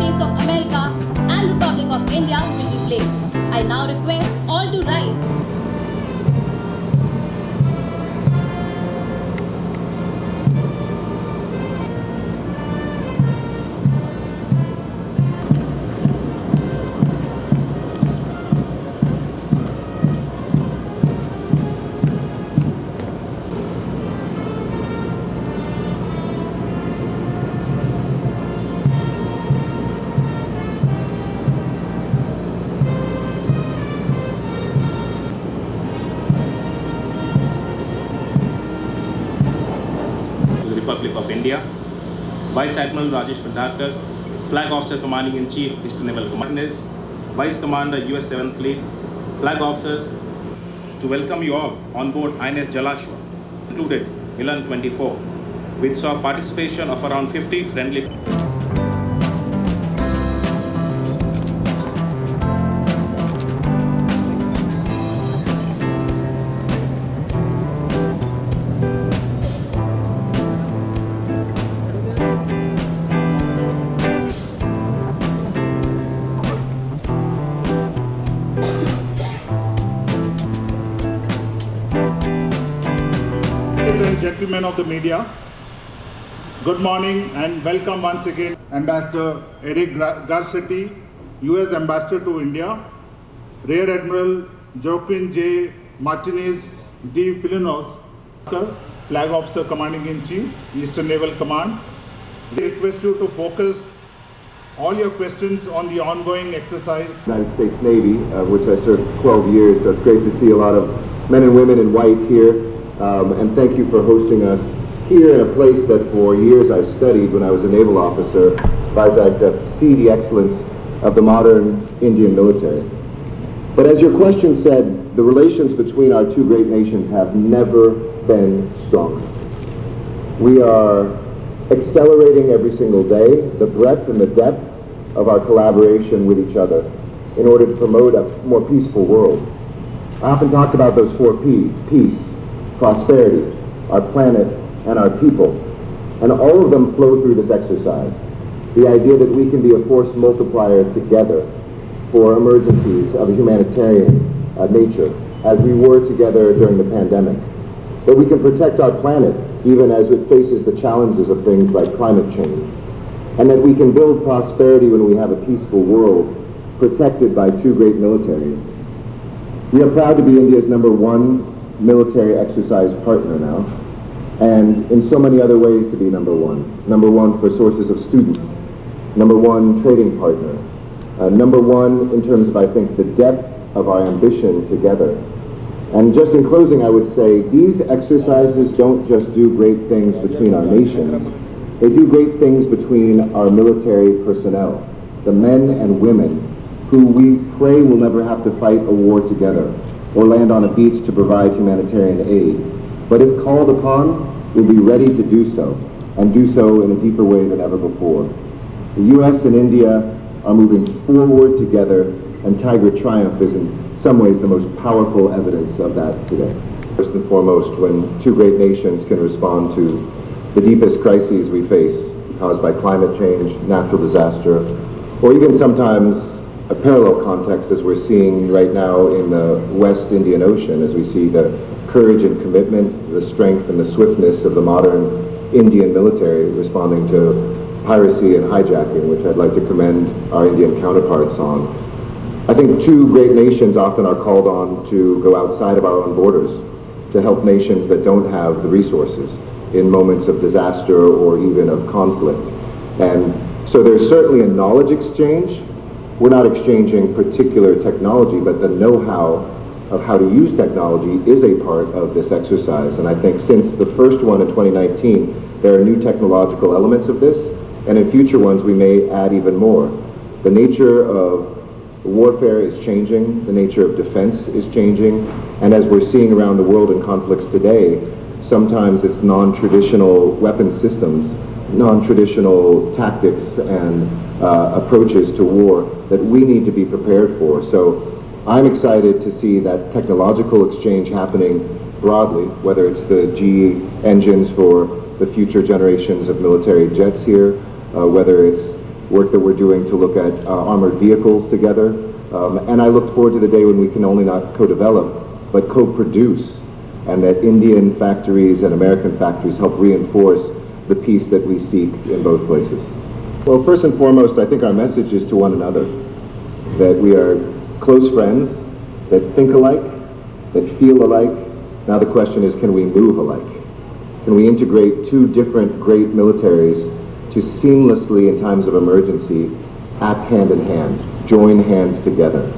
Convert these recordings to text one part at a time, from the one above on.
States of America and Republic of India will be played. I now request all to rise. Republic of India, Vice Admiral Rajesh Pandharkar, Flag Officer Commanding-in-Chief, Eastern Naval Command, Vice Commander US 7th Fleet, Flag Officers, to welcome you all on board INS Jalashwa, included Milan 24, which saw participation of around 50 friendly. Ladies and gentlemen of the media, good morning and welcome once again Ambassador Eric Garcetti, US Ambassador to India, Rear Admiral Joaquin J. Martinez D. Filinos, Flag Officer Commanding-in-Chief, Eastern Naval Command. We request you to focus all your questions on the ongoing exercise. United States Navy, which I served for 12 years, so it's great to see a lot of men and women in white here. And thank you for hosting us here in a place that for years I've studied when I was a naval officer, Vizag, to see the excellence of the modern Indian military. But as your question said, the relations between our two great nations have never been stronger. We are accelerating every single day the breadth and the depth of our collaboration with each other in order to promote a more peaceful world. I often talk about those 4 P's: peace, prosperity, our planet, and our people. And all of them flow through this exercise. The idea that we can be a force multiplier together for emergencies of a humanitarian nature, as we were together during the pandemic. That we can protect our planet even as it faces the challenges of things like climate change. And that we can build prosperity when we have a peaceful world protected by 2 great militaries. We are proud to be India's #1 military exercise partner now, and in so many other ways to be number one for sources of students, #1 trading partner, #1 in terms of, I think, the depth of our ambition together. And just in closing, I would say these exercises don't just do great things between our nations, they do great things between our military personnel, the men and women who we pray will never have to fight a war together or land on a beach to provide humanitarian aid. But if called upon, we'll be ready to do so, and do so in a deeper way than ever before. The US and India are moving forward together, and Tiger Triumph is in some ways the most powerful evidence of that today. First and foremost, when 2 great nations can respond to the deepest crises we face, caused by climate change, natural disaster, or even sometimes a parallel context as we're seeing right now in the West Indian Ocean, as we see the courage and commitment, the strength and the swiftness of the modern Indian military responding to piracy and hijacking, which I'd like to commend our Indian counterparts on. I think 2 great nations often are called on to go outside of our own borders to help nations that don't have the resources in moments of disaster or even of conflict. And so there's certainly a knowledge exchange. We're not exchanging particular technology, but the know-how of how to use technology is a part of this exercise. And I think since the first one in 2019, there are new technological elements of this, and in future ones we may add even more. The nature of warfare is changing, the nature of defense is changing, and as we're seeing around the world in conflicts today, sometimes it's non-traditional weapon systems, non-traditional tactics and approaches to war that we need to be prepared for. So I'm excited to see that technological exchange happening broadly, whether it's the GE engines for the future generations of military jets here, whether it's work that we're doing to look at armored vehicles together. And I look forward to the day when we can only not co-develop, but co-produce, and that Indian factories and American factories help reinforce the peace that we seek in both places. Well, first and foremost, I think our message is to one another, that we are close friends, that think alike, that feel alike. Now the question is, can we move alike? Can we integrate two different great militaries to seamlessly, in times of emergency, act hand in hand, join hands together?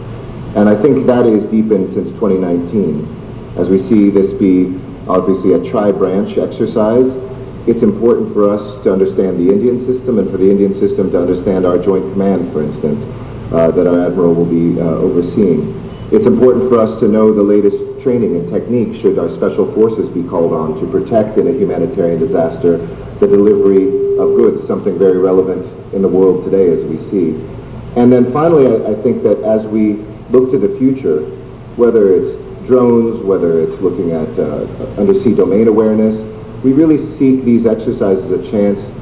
And I think that is deepened since 2019. As we see this be obviously a tri-branch exercise, it's important for us to understand the Indian system and for the Indian system to understand our joint command, for instance, that our Admiral will be overseeing. It's important for us to know the latest training and technique should our special forces be called on to protect in a humanitarian disaster the delivery of goods, something very relevant in the world today as we see. And then finally, I think that as we look to the future, whether it's drones, whether it's looking at undersea domain awareness, we really seek these exercises a chance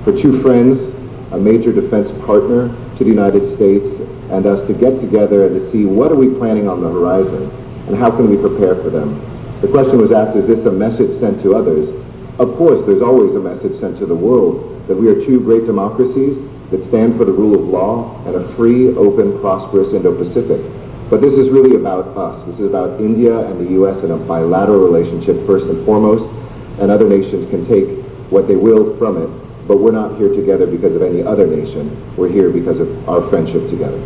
for two friends, a major defense partner to the United States, and us to get together and to see what are we planning on the horizon and how can we prepare for them. The question was asked, is this a message sent to others? Of course, there's always a message sent to the world that we are two great democracies that stand for the rule of law and a free, open, prosperous Indo-Pacific. But this is really about us. This is about India and the US in a bilateral relationship first and foremost, and other nations can take what they will from it. But we're not here together because of any other nation. We're here because of our friendship together.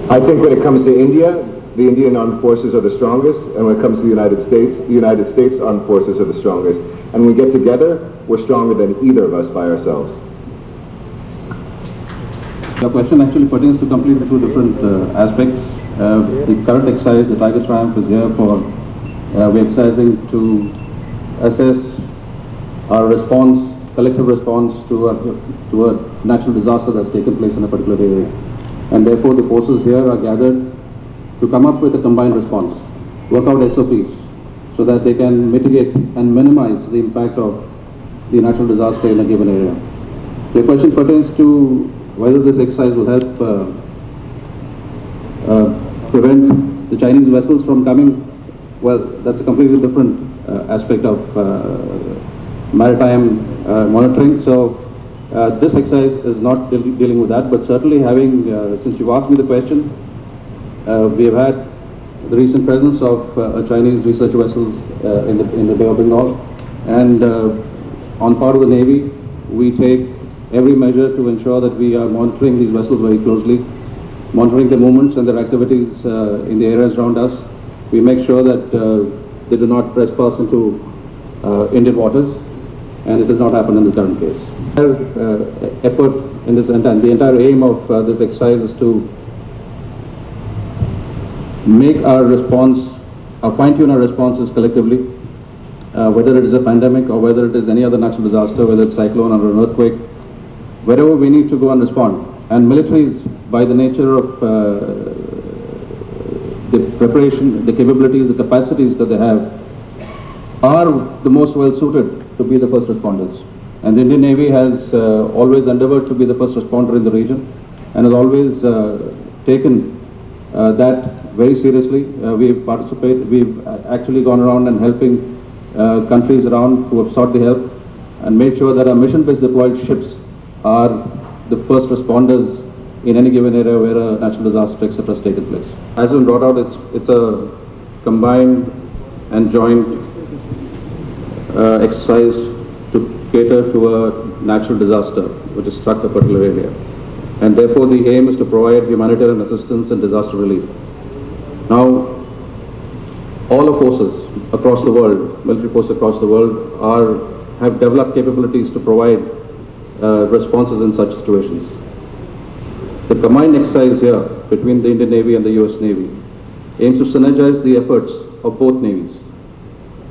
I think when it comes to India, the Indian armed forces are the strongest, and when it comes to the United States armed forces are the strongest. And when we get together, we're stronger than either of us by ourselves. The question actually pertains to completely two different aspects. The current exercise, the Tiger Triumph, is here for we're exercising to assess our response, collective response to a natural disaster that's taken place in a particular area. And therefore the forces here are gathered to come up with a combined response, work out SOPs so that they can mitigate and minimize the impact of the natural disaster in a given area. The question pertains to whether this exercise will help prevent the Chinese vessels from coming. Well, that's a completely different aspect of maritime monitoring. So this exercise is not dealing with that, but certainly having, since you've asked me the question, we have had the recent presence of Chinese research vessels in the Bay of Bengal, and on part of the Navy, we take every measure to ensure that we are monitoring these vessels very closely, monitoring their movements and their activities in the areas around us. We make sure that they do not trespass into Indian waters, and it does not happen in the current case. Our effort in this, and the entire aim of this exercise is to make our response, fine-tune our responses collectively, whether it is a pandemic or whether it is any other natural disaster, whether it's cyclone or an earthquake, wherever we need to go and respond. And militaries, by the nature of the preparation, the capabilities, the capacities that they have, are the most well suited to be the first responders. And the Indian Navy has always endeavored to be the first responder in the region and has always taken that very seriously. We've actually gone around and helping countries around who have sought the help and made sure that our mission-based deployed ships are the first responders in any given area where a natural disaster, etc. has taken place. As we brought out, it's a combined and joint exercise to cater to a natural disaster which has struck a particular area. And therefore the aim is to provide humanitarian assistance and disaster relief. Now, all our forces across the world, military forces across the world, have developed capabilities to provide responses in such situations. The combined exercise here between the Indian Navy and the US Navy aims to synergize the efforts of both navies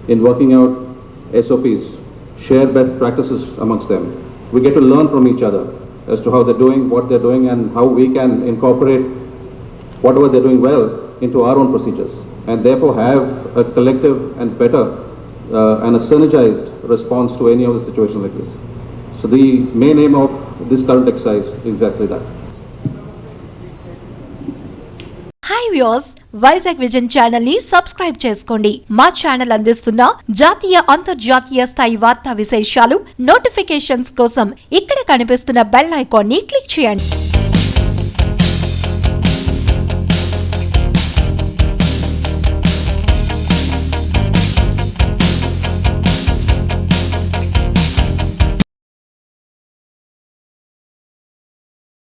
in working out SOPs, share best practices amongst them. We get to learn from each other as to how they're doing, what they're doing, and how we can incorporate whatever they're doing well into our own procedures, and therefore have a collective and better and a synergized response to any of the situations like this. So the main aim of this current exercise is exactly that. Hi viewers, Vizag vision channel ని subscribe చేసుకోండి. మా channel అందిస్తున్న జాతీయ అంతర్జాతీయ స్థాయి వార్తా విశేషాలు notifications కోసం ఇక్కడ కనిపిస్తున్న బెల్ ఐకాన్ ని క్లిక్ చేయండి.